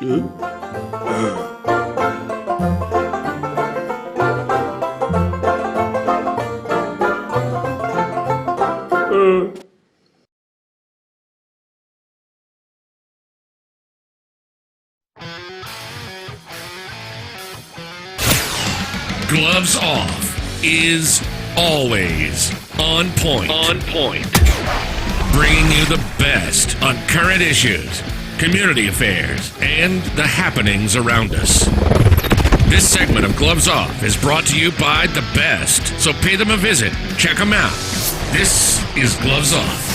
Gloves Off is always on point. Bringing you the best on current issues, community affairs, and the happenings around us. This segment of Gloves Off is brought to you by the best, so pay them a visit. Check them out. This is Gloves Off.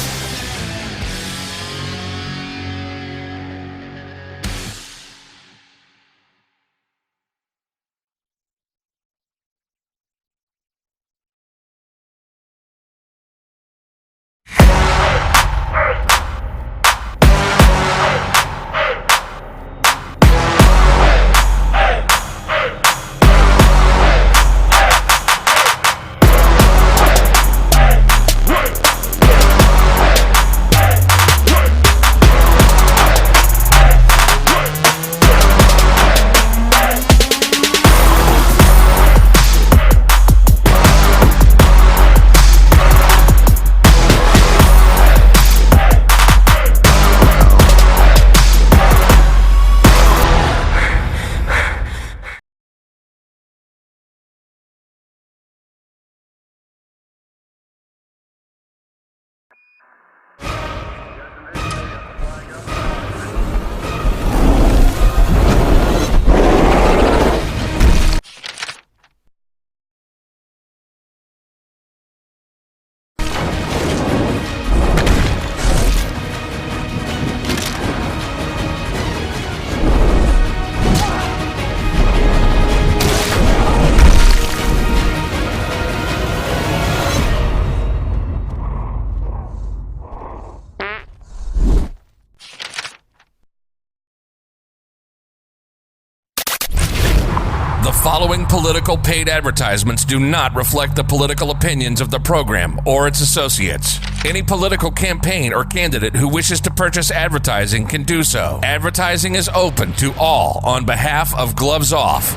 The following political paid advertisements do not reflect the political opinions of the program or its associates. Any political campaign or candidate who wishes to purchase advertising can do so. Advertising is open to all on behalf of Gloves Off.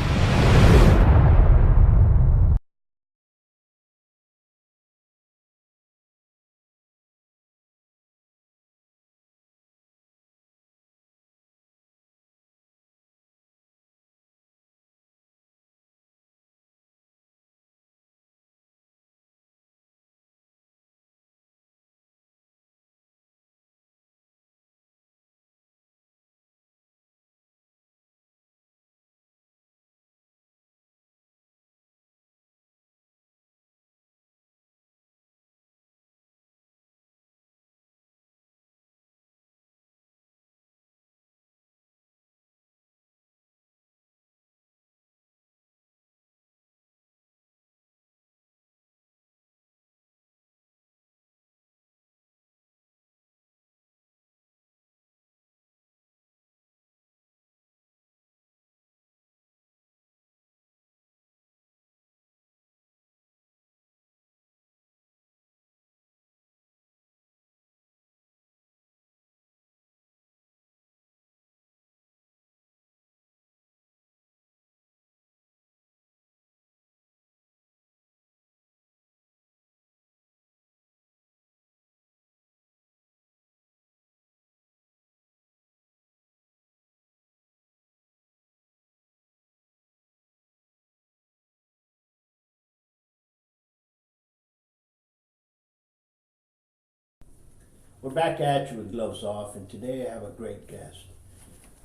We're back at you with Gloves Off, and today I have a great guest,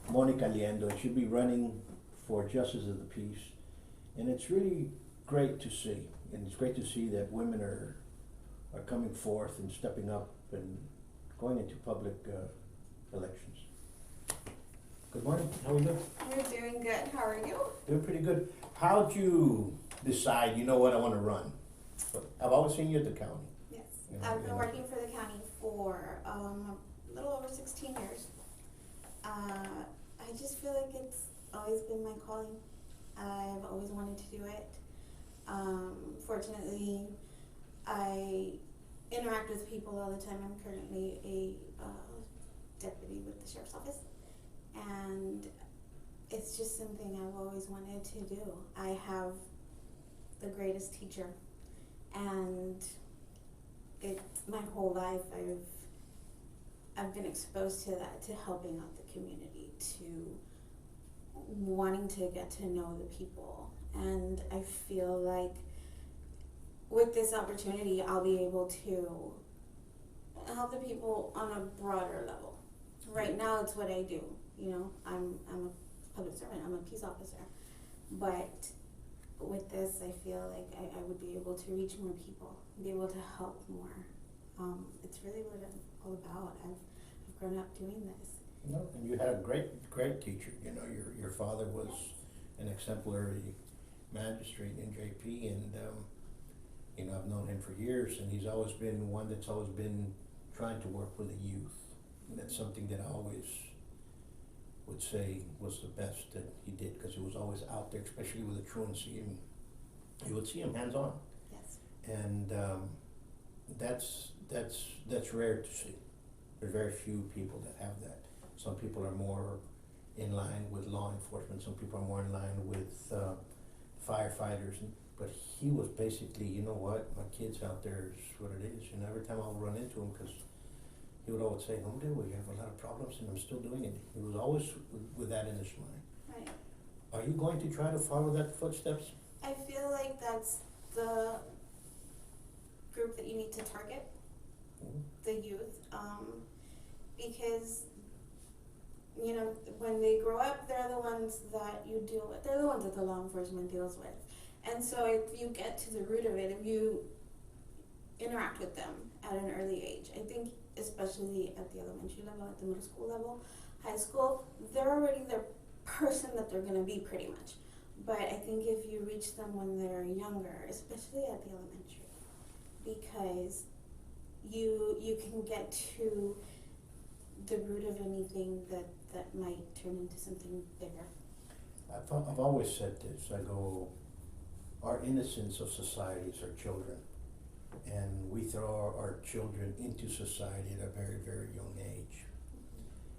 Monica Liendo. She'll be running for Justice of the Peace, and it's really great to see. And it's great to see that women are coming forth and stepping up and going into public elections. Good morning. How are you doing? We're doing good. How are you? Doing pretty good. How'd you decide? You know what, I want to run? I've always seen you at the county. Yes. You know, I've been you know. working for the county for a little over 16 years. I just feel like it's always been my calling. I've always wanted to do it. Fortunately, I interact with people all the time. I'm currently a deputy with the sheriff's office, and it's just something I've always wanted to do. I have the greatest teacher, and my whole life I've been exposed to that, to helping out the community, to wanting to get to know the people. And I feel like with this opportunity, I'll be able to help the people on a broader level. Right now, it's what I do. You know, I'm a public servant. I'm a peace officer. But with this, I feel like I would be able to reach more people, be able to help more. It's really what I'm all about. I've grown up doing this. No, and you had a great teacher. You know, your father was an exemplary magistrate in JP, and you know, I've known him for years, and he's always been one that's always been trying to work with the youth. And that's something that I always would say was the best that he did, because he was always out there, especially with the truancy, and you would see him hands-on. Yes. And that's rare to see. There's very few people that have that. Some people are more in line with law enforcement. Some people are more in line with firefighters. But he was basically, you know what, my kid's out there is what it is. And every time I'll run into him, because he would always say, "Hombre, we have a lot of problems, and I'm still doing it." He was always with that in his mind. Right. Are you going to try to follow that footsteps? I feel like that's the group that you need to target, the youth, because, you know, when they grow up, they're the ones that you deal with. They're the ones that the law enforcement deals with. And so if you get to the root of it, if you interact with them at an early age, I think especially at the elementary level, at the middle school level, high school, they're already the person that they're going to be pretty much. But I think if you reach them when they're younger, especially at the elementary, because you can get to the root of anything that might turn into something bigger. I've always said this. I go, our innocence of societies are children, and we throw our children into society at a very, very young age.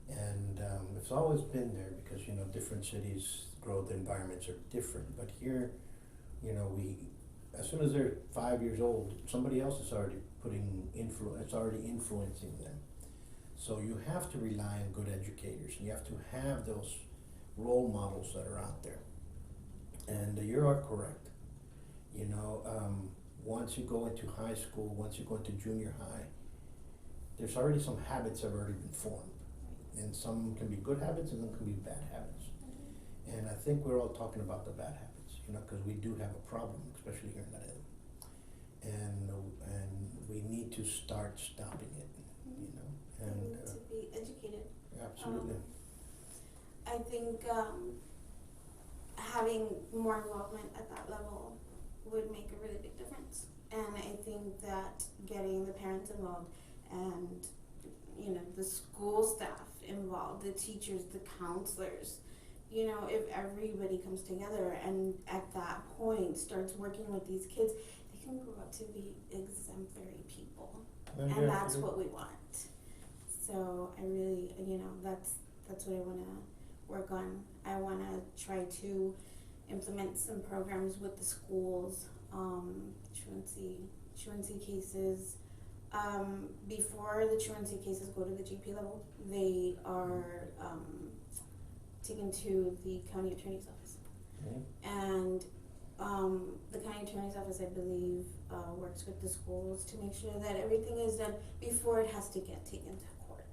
And it's always been there, because, you know, different cities' growth environments are different. But here, you know, as soon as they're 5 years old, somebody else is already it's already influencing them. So you have to rely on good educators. You have to have those role models that are out there. And you are correct. You know, once you go into high school, once you go into junior high, there's already some habits that have already been formed. And some can be good habits, and some can be bad habits. And I think we're all talking about the bad habits, you know, because we do have a problem, especially here in Laredo. And we need to start stopping it, you know. And We need to be educated. absolutely. I think having more involvement at that level would make a really big difference. And I think that getting the parents involved, and, you know, the school staff involved, the teachers, the counselors, you know, if everybody comes together and at that point starts working with these kids, they can grow up to be exemplary people. And that's what we want. So I really, you know, that's what I want to work on. I want to try to implement some programs with the schools, truancy cases. Before the truancy cases go to the GP level, they are taken to the county attorney's office. And the county attorney's office, I believe, works with the schools to make sure that everything is done before it has to get taken to court.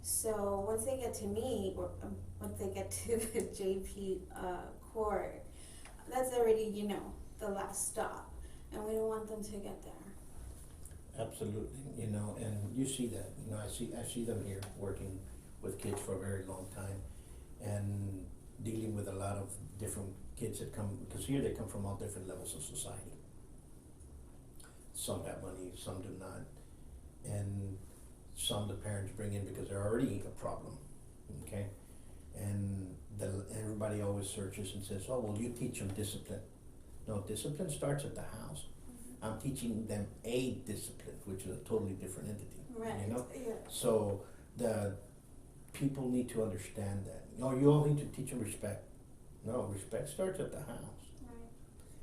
So once they get to me, or once they get to the JP court, that's already, you know, the last stop, and we don't want them to get there. Absolutely, you know, and you see that, you know, I see them here working with kids for a very long time, and dealing with a lot of different kids that come, because here they come from all different levels of society. Some have money, some do not, and some the parents bring in because they're already a problem, okay? And everybody always searches and says, "Oh, well, you teach them discipline." No, discipline starts at the house. I'm teaching them a discipline, which is a totally different entity. Right. You know? Yeah. So the people need to understand that. You know, you all need to teach them respect. No, respect starts at the house. Right.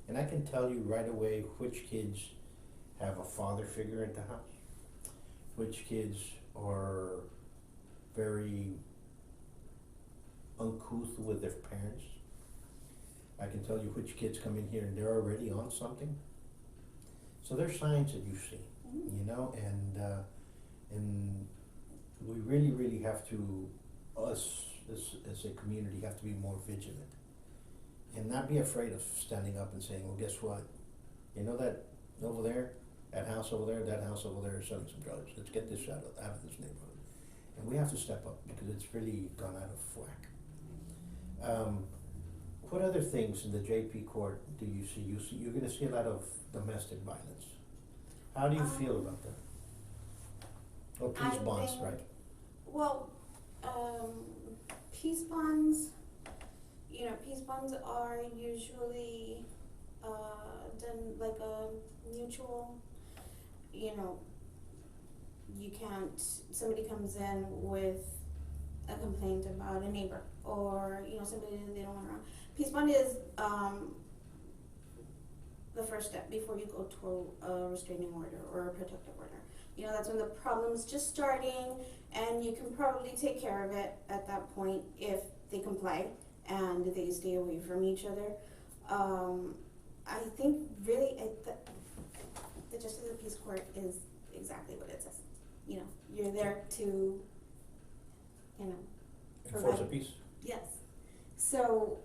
And I can tell you right away which kids have a father figure at the house, which kids are very uncouth with their parents. I can tell you which kids come in here and they're already on something. So there's signs that you see, you know, and we really, really have to, us as a community, have to be more vigilant and not be afraid of standing up and saying, well, guess what? You know that over there, that house over there is selling some drugs. Let's get this out of this neighborhood. And we have to step up because it's really gone out of whack. What other things in the JP court do you see? You're going to see a lot of domestic violence. How do you feel about that? Or peace bonds, right? Well, peace bonds, you know, peace bonds are usually done like a mutual, you know, you can't, somebody comes in with a complaint about a neighbor or, you know, somebody that they don't want around. Peace bond is the first step before you go to a restraining order or a protective order. You know, that's when the problem's just starting, and you can probably take care of it at that point if they comply and they stay away from each other. I think really the Justice of the Peace Court is exactly what it says. You know, you're there to, you know, Enforce the peace. Yes. So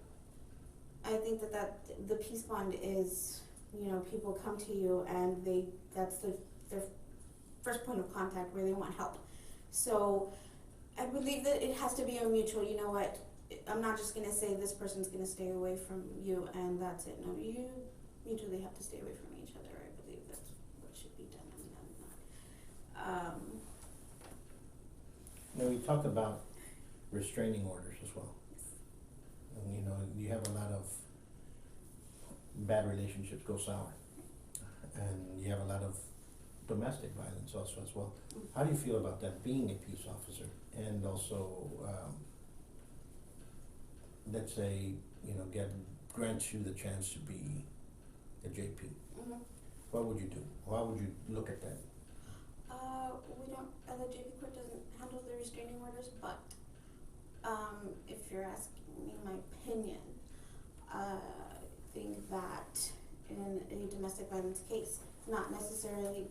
I think that the peace bond is, you know, people come to you and that's their first point of contact where they want help. So I believe that it has to be a mutual, you know what, I'm not just going to say this person's going to stay away from you and that's it. No, you mutually have to stay away from each other. I believe that's what should be done. Now we talk about restraining orders as well. And, you know, you have a lot of bad relationships go sour, and you have a lot of domestic violence also as well. How do you feel about that, being a peace officer, and also, let's say, you know, grants you the chance to be a JP? Mm-hmm. What would you do? How would you look at that? We don't, the JP court doesn't handle the restraining orders, but if you're asking me my opinion, I think that in a domestic violence case, not necessarily,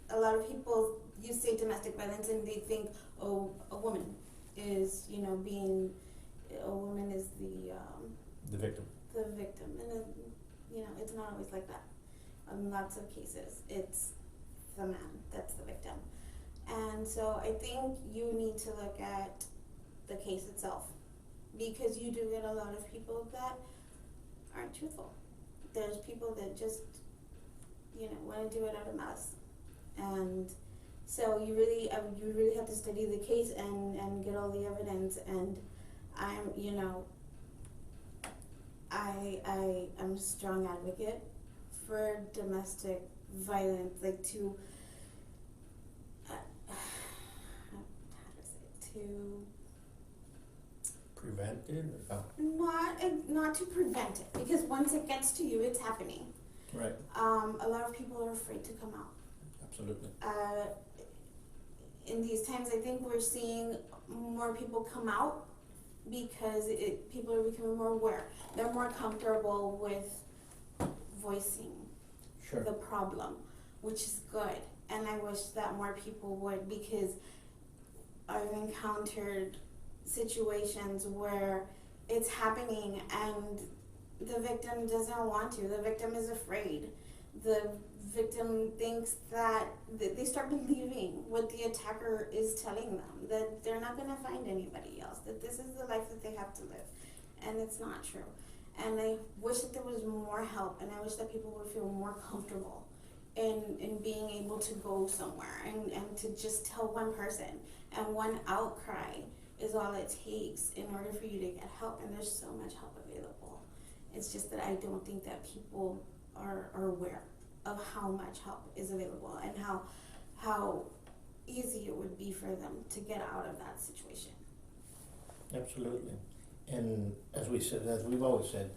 a lot of people, you say domestic violence and they think, oh, a woman is, you know, a woman is The victim. the victim, and you know, it's not always like that. In lots of cases, it's the man that's the victim. And so I think you need to look at the case itself, because you do get a lot of people that aren't truthful. There's people that just, you know, want to do it out of malice. And so you really have to study the case and get all the evidence. And I'm, you know, I'm a strong advocate for domestic violence, like to, Prevent it? Or not to prevent it, because once it gets to you, it's happening. Right. A lot of people are afraid to come out. Absolutely. In these times, I think we're seeing more people come out because people are becoming more aware. They're more comfortable with voicing Sure. the problem, which is good. And I wish that more people would, because I've encountered situations where it's happening and the victim doesn't want to. The victim is afraid. The victim thinks that they start believing what the attacker is telling them, that they're not going to find anybody else, that this is the life that they have to live. And it's not true. And I wish that there was more help, and I wish that people would feel more comfortable in being able to go somewhere and to just tell one person. And one outcry is all it takes in order for you to get help. And there's so much help available. It's just that I don't think that people are aware of how much help is available and how easy it would be for them to get out of that situation. Absolutely. And as we've always said,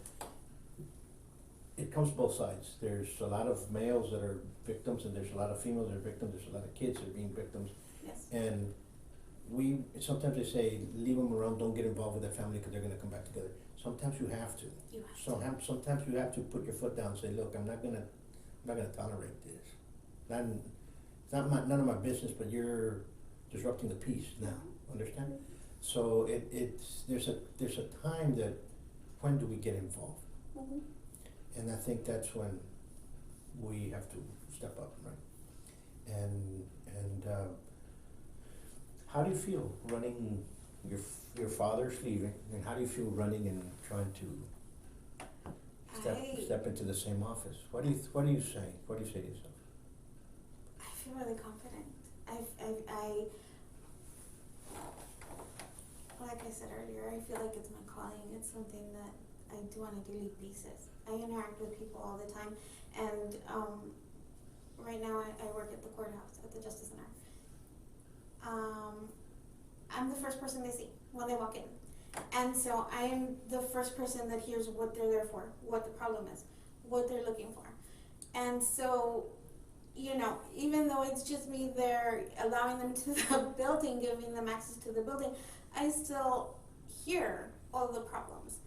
it comes both sides. There's a lot of males that are victims, and there's a lot of females that are victims. There's a lot of kids that are being victims. Yes. And sometimes they say, leave them around, don't get involved with their family because they're going to come back together. Sometimes you have to. You have to. Sometimes you have to put your foot down and say, look, I'm not gonna tolerate this. It's not none of my business, but you're disrupting the peace now. Understand? So there's a time that, when do we get involved? Mm-hmm. And I think that's when we have to step up, right? And how do you feel running? Your father's leaving, and how do you feel running and trying to step into the same office? What do you say? What do you say to yourself? I feel really confident. Like I said earlier, I feel like it's my calling. It's something that I do on a daily basis. I interact with people all the time, and right now I work at the courthouse, at the Justice Center. I'm the first person they see when they walk in. And so I am the first person that hears what they're there for, what the problem is, what they're looking for. And so, you know, even though it's just me there allowing them to the building, giving them access to the building, I still hear all the problems.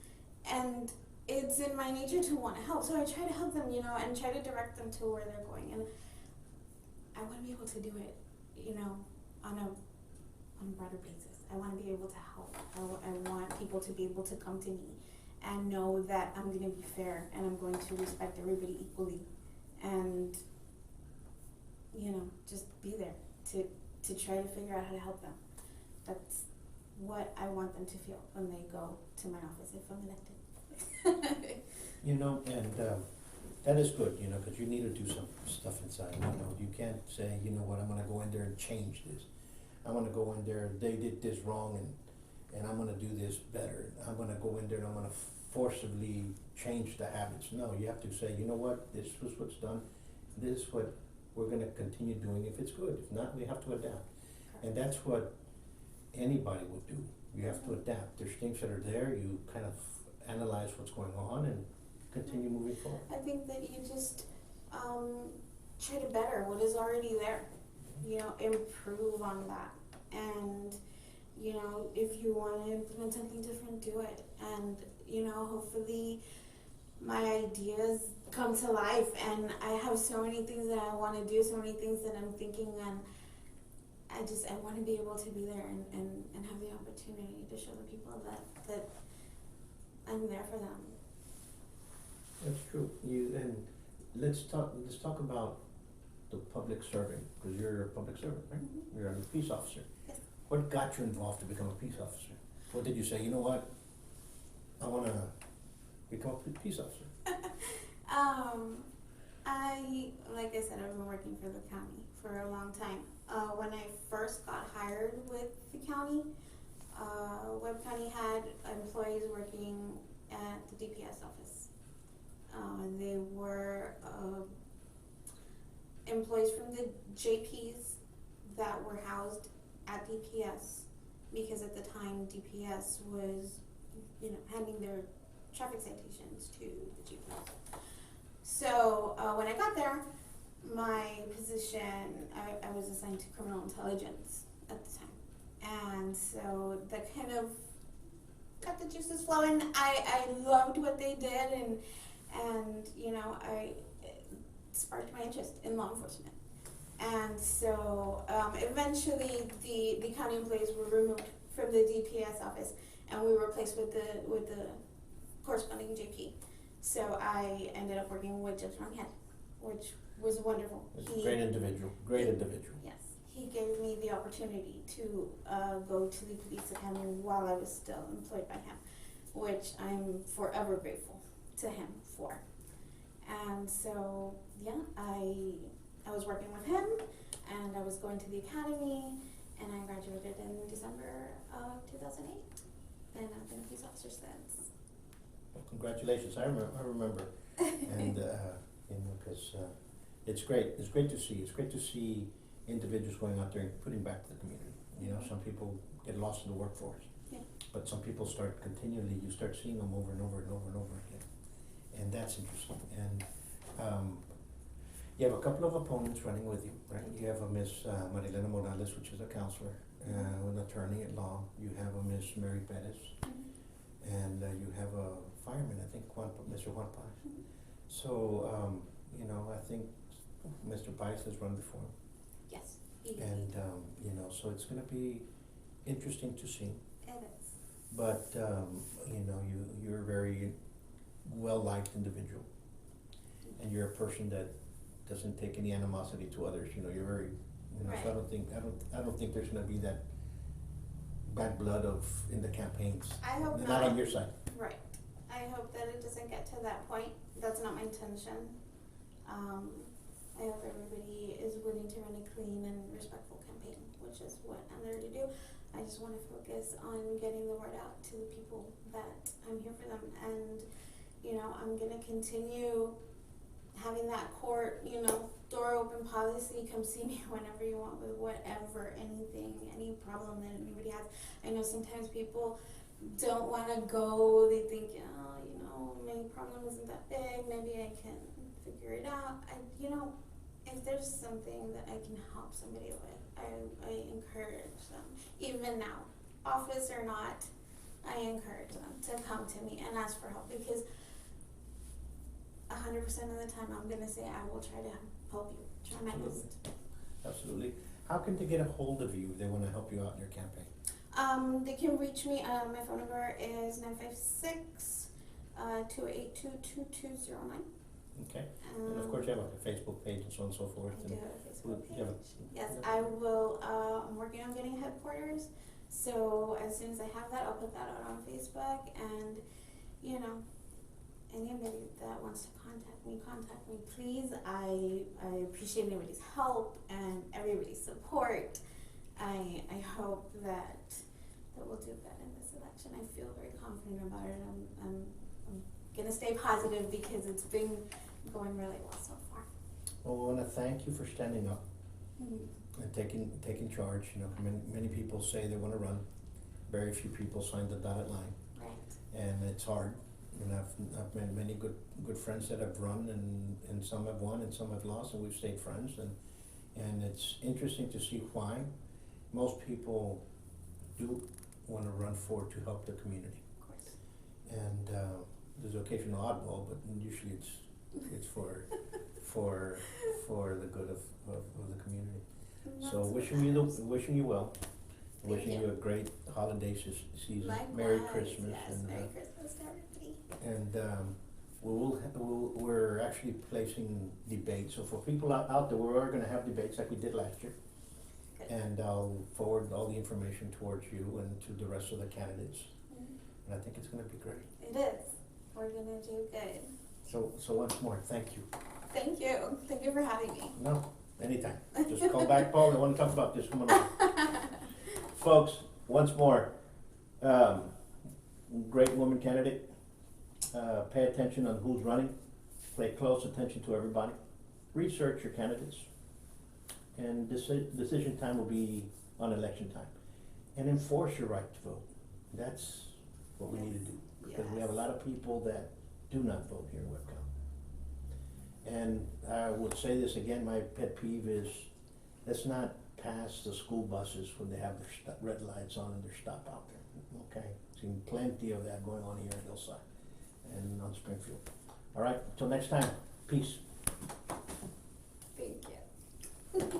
And it's in my nature to want to help. So I try to help them, you know, and try to direct them to where they're going. And I want to be able to do it, you know, on a broader basis. I want to be able to help. I want people to be able to come to me and know that I'm going to be fair and I'm going to respect everybody equally, and, you know, just be there to try to figure out how to help them. That's what I want them to feel when they go to my office, if I'm elected. You know, and that is good, you know, because you need to do some stuff inside. You know, you can't say, you know what, I'm going to go in there and change this. I'm going to go in there, they did this wrong, and I'm going to do this better. I'm going to go in there and I'm going to forcibly change the habits. No, you have to say, you know what, this was what's done. This is what we're going to continue doing if it's good. If not, we have to adapt. And that's what anybody would do. You have to adapt. There's things that are there, you kind of analyze what's going on and continue moving forward. I think that you just try to better what is already there. You know, improve on that. And, you know, if you want to implement something different, do it. And, you know, hopefully my ideas come to life, and I have so many things that I want to do, so many things that I'm thinking, and I want to be able to be there and have the opportunity to show the people that I'm there for them. That's true. And let's talk about the public servant, because you're a public servant, right? Mm-hmm. You're a peace officer. Yes. What got you involved to become a peace officer? What did you say, you know what, I want to become a peace officer? Like I said, I've been working for the county for a long time. When I first got hired with the county, Webb County had employees working at the DPS office. They were employees from the JPs that were housed at DPS, because at the time DPS was, you know, handing their traffic citations to the JPs. So when I got there, my position, I was assigned to criminal intelligence at the time. And so that kind of got the juices flowing. I loved what they did, and you know, it sparked my interest in law enforcement. And so eventually the county employees were removed from the DPS office, and we were replaced with the corresponding JP. So I ended up working with Judge Longhead, which was wonderful. Great individual. Yes, he gave me the opportunity to go to the police academy while I was still employed by him, which I'm forever grateful to him for. And so, yeah, I was working with him, and I was going to the academy, and I graduated in December of 2008, and I've been a police officer since. Well, congratulations! I remember, and you know, because it's great. It's great to see. It's great to see individuals going out there and putting back to the community. You know, some people get lost in the workforce. Yeah. but some people start continually, you start seeing them over and over and over and over again. And that's interesting. And you have a couple of opponents running with you, right? You have a Miss Marilena Morales, which is a counselor, an attorney at law. You have a Miss Mary Perez, and you have a fireman, I think, Mr. Juan Paz. So, you know, I think Mr. Paz has run before. Yes. And, you know, so it's gonna be interesting to see. It is. But, you know, you're a very well-liked individual. And you're a person that doesn't take any animosity to others, you know, you're very, you know, so I don't think there's gonna be that bad blood in the campaigns. I hope not. Not on your side. Right. I hope that it doesn't get to that point. That's not my intention. I hope everybody is willing to run a clean and respectful campaign, which is what I'm there to do. I just want to focus on getting the word out to the people that I'm here for them. And, you know, I'm going to continue having that court, you know, door open policy. Come see me whenever you want with whatever, anything, any problem that anybody has. I know sometimes people don't want to go. They think, oh, you know, my problem isn't that big. Maybe I can figure it out. You know, if there's something that I can help somebody with, I encourage them. Even now, office or not, I encourage them to come to me and ask for help, because 100% of the time I'm going to say I will try to help you. Try my best. Absolutely. How can they get a hold of you if they want to help you out in your campaign? They can reach me. My phone number is 956 282 2209. Okay. And of course you have a Facebook page and so on and so forth. I do have a Facebook page. You have Yes, I will. I'm working on getting headquarters. So as soon as I have that, I'll put that out on Facebook. And, you know, anybody that wants to contact me, please. I appreciate everybody's help and everybody's support. I hope that we'll do good in this election. I feel very confident about it. I'm gonna stay positive because it's been going really well so far. Well, we want to thank you for standing up and taking charge. You know, many people say they want to run. Very few people sign the dotted line. Right. And it's hard. And I've met many good friends that have run, and some have won and some have lost, and we've stayed friends. And it's interesting to see why most people do want to run for to help the community. Of course. And there's occasional oddball, but usually it's for the good of the community. So wishing you well. Wishing you a great holiday season. Likewise. Merry Christmas. Yes, and Merry Christmas to everybody. and we're actually placing debates. So for people out there, we're going to have debates like we did last year. Good. And I'll forward all the information towards you and to the rest of the candidates. And I think it's going to be great. It is. We're gonna do good. So once more, thank you. Thank you. Thank you for having me. No, anytime. Just call back, Paul. I want to talk about this. Come on over. Folks, once more, great woman candidate. Pay attention on who's running. Pay close attention to everybody. Research your candidates. And decision time will be on election time. And enforce your right to vote. That's what we need to do. Because we have a lot of people that do not vote here in Webb County. And I would say this again, my pet peeve is, let's not pass the school buses when they have their red lights on and their stop out there, okay? Seen plenty of that going on here in Hillside and on Springfield. All right, until next time, peace. Thank you.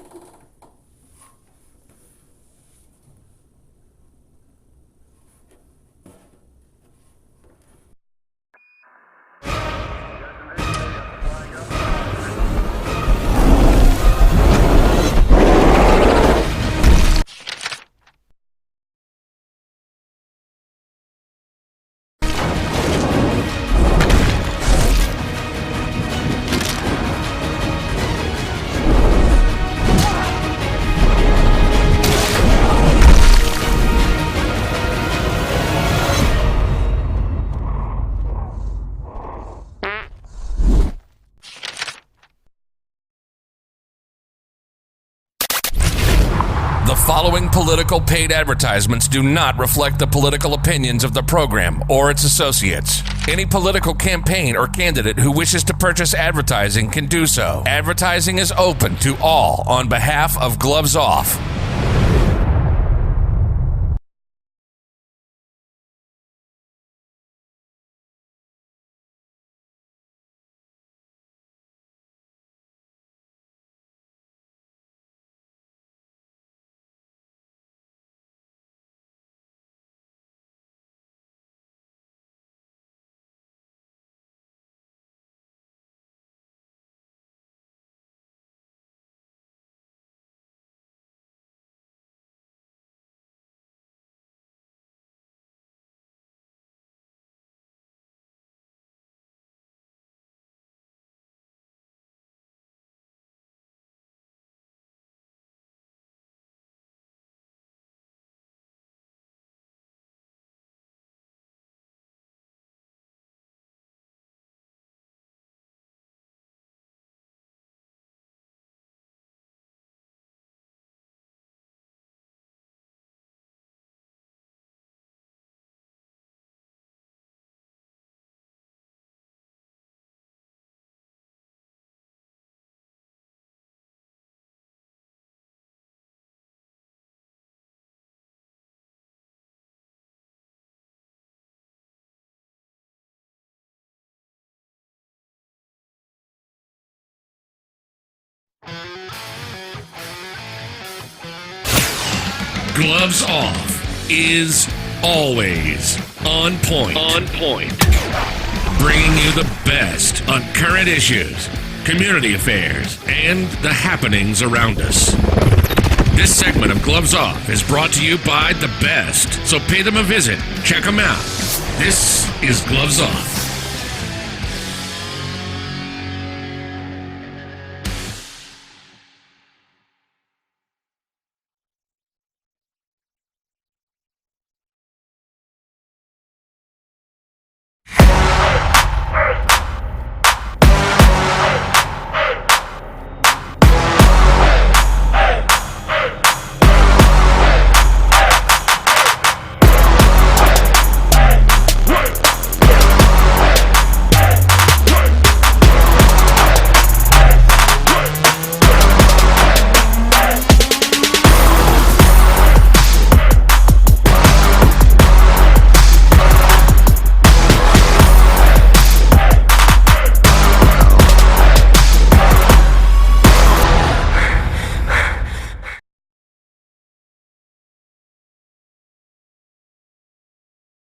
following political paid advertisements do not reflect the political opinions of the program or its associates. Any political campaign or candidate who wishes to purchase advertising can do so. Advertising is open to all on behalf of Gloves Off. Gloves Off is always on point. Bringing you the best on current issues, community affairs, and the happenings around us. This segment of Gloves Off is brought to you by the best, so pay them a visit. Check them out. This is Gloves Off.